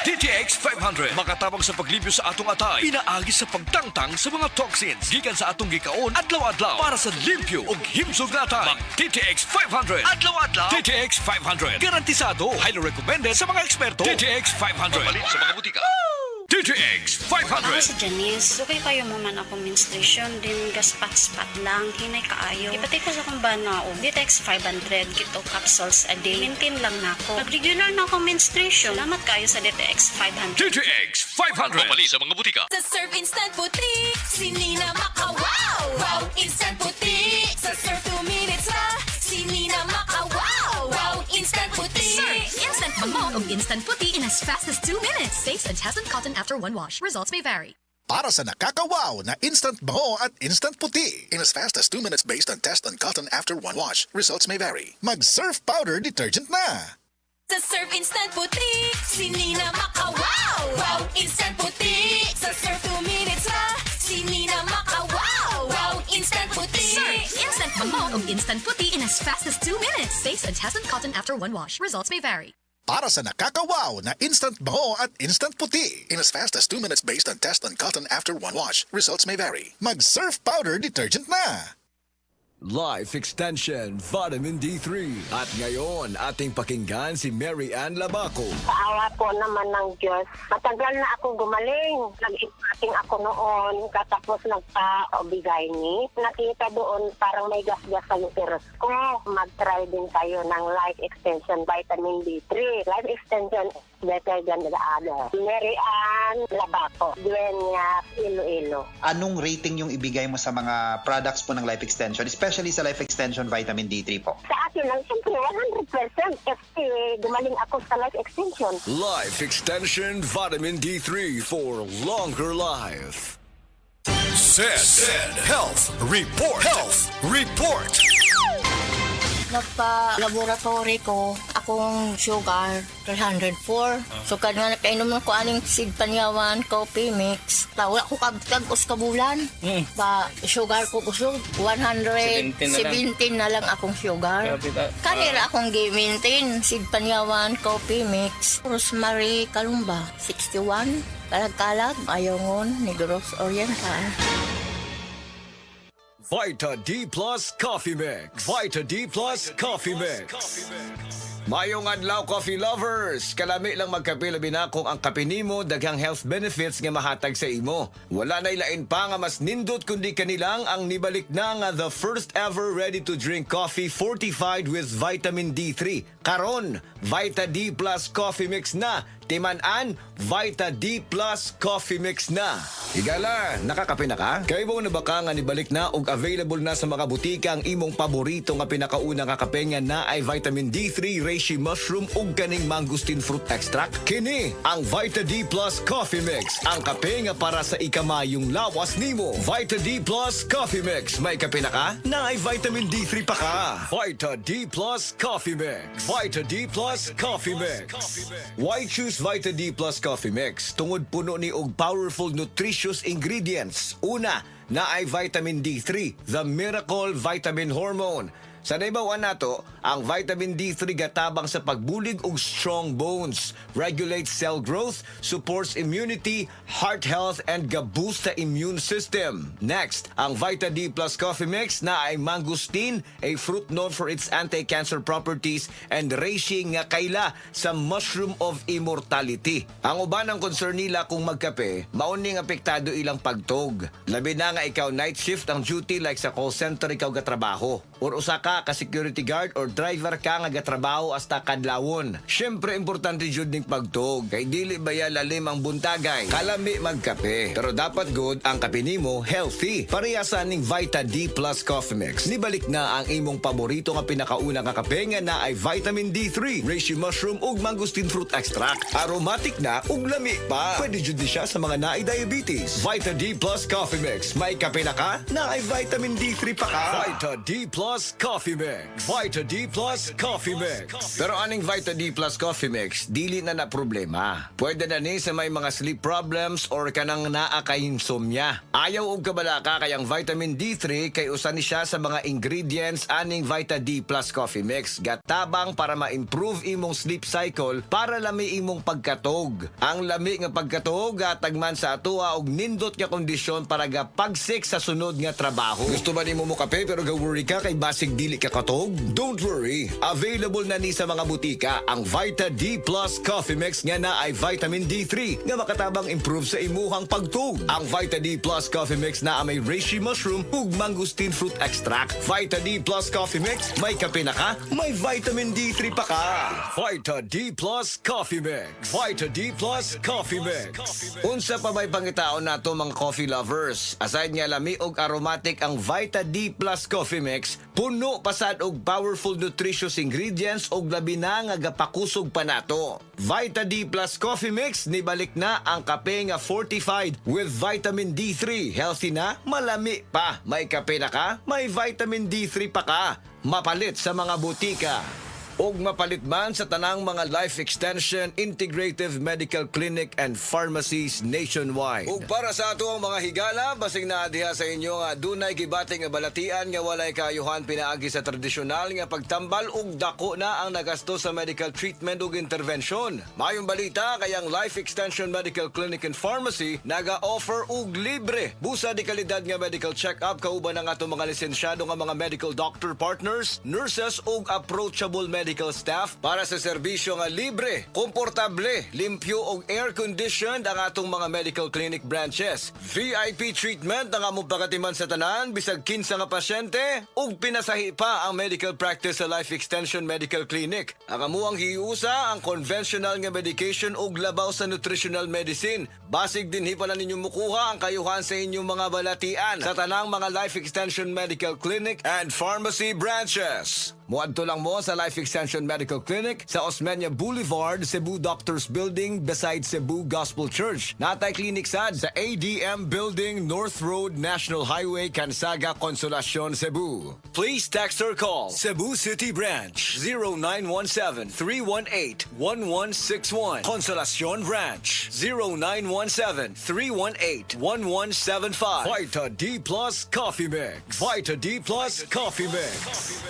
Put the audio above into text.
DTX 500 makatabang sa paglibyo sa atong atay, pinaagi sa pagtangtang sa mga toxins gikan sa atong gikaon adlaw-adlaw para sa limpyo ug himsog na atay. Mag DTX 500 adlaw-adlaw. DTX 500 garantisado, highly recommended sa mga eksperto. DTX 500 mabalin sa mga butika. DTX Ako 500. si Janice, sukay kayo mo man ako menstruation, din gaspat-spat lang, hinay kaayo. Ipatay ko sa kong banao, DTX 500, kito capsules a day. Maintain lang na ako. Pag-regular na ako menstruation, salamat kayo sa DTX 500. DTX 500 mabalin sa mga butika. Sa Surf Instant Puti, si Nina Makawaw! Wow! Instant Puti! Sa Surf 2 minutes na, si Nina Makawaw! Wow! Instant Puti! Surf Instant Bango of Instant Puti in as fast as 2 minutes. Safe and hasn't cotton after one wash. Results may vary. Para sa nakakawaw na instant bango at instant puti. In as fast as 2 minutes based on test on cotton after one wash. Results may vary. Mag-Surf powder detergent na. Sa Surf Instant Puti, si Nina Makawaw! Wow! Instant Puti! Sa Surf 2 minutes na, si Nina Makawaw! Wow! Instant Puti! Surf Instant Bango of Instant Puti in as fast as 2 minutes. Safe and hasn't cotton after one wash. Results may vary. Para sa nakakawaw na instant bango at instant puti. In as fast as 2 minutes based on test on cotton after one wash. Results may vary. Mag-Surf powder detergent na. Life Extension Vitamin D3. At ngayon, ating pakinggan si Mary Ann Labaco. Sa awa po naman ng Diyos, matagal na ako gumaling. Nag-ipating ako noon, katapos nagpa-obigay ni. Nakita doon parang may gas-gas sa uterus ko. Mag-try din tayo ng Life Extension Vitamin D3. Life Extension is better than the other. Mary Ann Labaco, Dueñas, Iloilo. Anong rating yung ibigay mo sa mga products po ng Life Extension, especially sa Life Extension Vitamin D3 po? Sa akin lang, siyempre 100% kasi gumaling ako sa Life Extension. Life Extension Vitamin D3 for longer life. Said Health Report. Health Report. Nagpa-laboratory ko, akong sugar, 304. So, kadang nakainom ko aning seed panyawan, coffee mix. Wala ko kagos kabulan. Pa, sugar ko kusog, 117 na lang akong sugar. Kanira akong gi-maintain, seed panyawan, coffee mix. Rosemary Kalumba, 61. Kalag-kalag, Ayongon, Negros Oriental. Vita D Plus Coffee Mix. Vita D Plus Coffee Mix. Mayong adlaw, coffee lovers! Kalami lang magkape labi na kung ang kape nimo daghang health benefits nga mahatag sa imo. Wala na ilain pa nga mas nindot kundi kanilang ang nibalik na nga the first ever ready-to-drink coffee fortified with vitamin D3. Karon, Vita D Plus Coffee Mix na. Timan-an, Vita D Plus Coffee Mix na. Higala, nakakape na ka? Kaya mo na baka nga nibalik na ug available na sa mga butika ang imong paborito nga pinakauna nga kape nga na ay vitamin D3, reishi mushroom ug kaning mangosteen fruit extract? Kini ang Vita D Plus Coffee Mix. Ang kape nga para sa ikamayong lawas nimo. Vita D Plus Coffee Mix. May kape na ka? Na ay vitamin D3 pa ka. Vita D Plus Coffee Mix. Vita D Plus Coffee Mix. Why choose Vita D Plus Coffee Mix? Tungod puno ni og powerful nutritious ingredients. Una, na ay vitamin D3, the miracle vitamin hormone. Sa naibawan nato, ang vitamin D3 gatabang sa pagbulig og strong bones, regulates cell growth, supports immunity, heart health, and ga-boost sa immune system. Next, ang Vita D Plus Coffee Mix na ay mangosteen, a fruit known for its anti-cancer properties, and reishi nga kaila sa mushroom of immortality. Ang uban ang concern nila kung magkape, mauning apektado ilang pagtog. Labi na nga ikaw night shift ang duty like sa call center ikaw gatrabaho. Or usa ka security guard or driver ka nga gatrabaho hasta kadlawon. Syempre importante jud ning pagtog kay dili baya lalim ang buntagay. Kalami magkape. Pero dapat good ang kape nimo healthy. Parehasan ning Vita D Plus Coffee Mix. Nibalik na ang imong paborito nga pinakauna nga kape nga na ay vitamin D3, reishi mushroom ug mangosteen fruit extract. Aromatic na ug lami pa. Pwede jud ni siya sa mga naay diabetes. Vita D Plus Coffee Mix. May kape na ka? Na ay vitamin D3 pa ka. Vita D Plus Coffee Coffee Mix. Vita D Plus Coffee Mix. Pero aning Vita D Plus Coffee Mix, dili na problema. Pwede na ni sa may mga sleep problems or kanang naa kay insomnia. Ayaw og kabalaka kayang vitamin D3 kay usa ni siya sa mga ingredients aning Vita D Plus Coffee Mix. Gatabang para ma-improve imong sleep cycle para lami imong pagkatog. Ang lami nga pagkatog gatagman sa atoa og nindot nga kondisyon para gapagsik sa sunod nga trabaho. Gusto ba nimo mo kape pero ga-worry ka kay basig dili ka katog? Don't worry. Available na ni sa mga butika ang Vita D Plus Coffee Mix nga na ay vitamin D3 nga makatabang improve sa imuhang pagtug. Ang Vita D Plus Coffee Mix na may reishi mushroom ug mangosteen fruit extract. Vita D Plus Coffee Mix, may kape na ka, may vitamin D3 pa ka. Vita D Plus Coffee Mix. Vita D Plus Coffee Mix. Unsa pa may pangitaon nato mga coffee lovers? Aside nga lami og aromatic ang Vita D Plus Coffee Mix, puno pasad og powerful nutritious ingredients og labi na nga gapakusog pa nato. Vita D Plus Coffee Mix, nibalik na ang kape nga fortified with vitamin D3. Healthy na, malami pa. May kape na ka, may vitamin D3 pa ka. Mapalit sa mga butika. Og mapalit man sa tanang mga life extension, integrative medical clinic and pharmacies nationwide. Ug para sa ato ang mga higala, basig na diha sa inyo nga dunay gibating nga balatian nga walay kaayuhan pinaagi sa tradisyonal nga pagtambal ug dako na ang nagasto sa medical treatment ug intervention. Mayong balita kayang Life Extension Medical Clinic and Pharmacy naga-offer og libre busa di kalidad nga medical check-up kauban ang ato mga lisensyado nga mga medical doctor partners, nurses ug approachable medical staff para sa serbisyo nga libre, komportable, limpyo ug air-conditioned ang atong mga medical clinic branches. VIP treatment ang among pagatiman sa tanan bisag kinsa nga pasyente ug pinasahi pa ang medical practice sa Life Extension Medical Clinic. Ang amuang hiusa ang conventional nga medication ug labaw sa nutritional medicine. Basig dinhi pa na ninyo mukuha ang kayuhan sa inyong mga balatian sa tanang mga Life Extension Medical Clinic and Pharmacy branches. Muadto lang mo sa Life Extension Medical Clinic sa Osmeña Boulevard, Cebu Doctors Building beside Cebu Gospel Church. Natay clinic sad sa ADM Building, North Road, National Highway, Cansaga, Consolacion, Cebu. Please text or call Cebu City Branch 0917-318-1161. Consolacion Branch 0917-318-1175. Vita D Plus Coffee Mix. Vita D Plus Coffee Mix.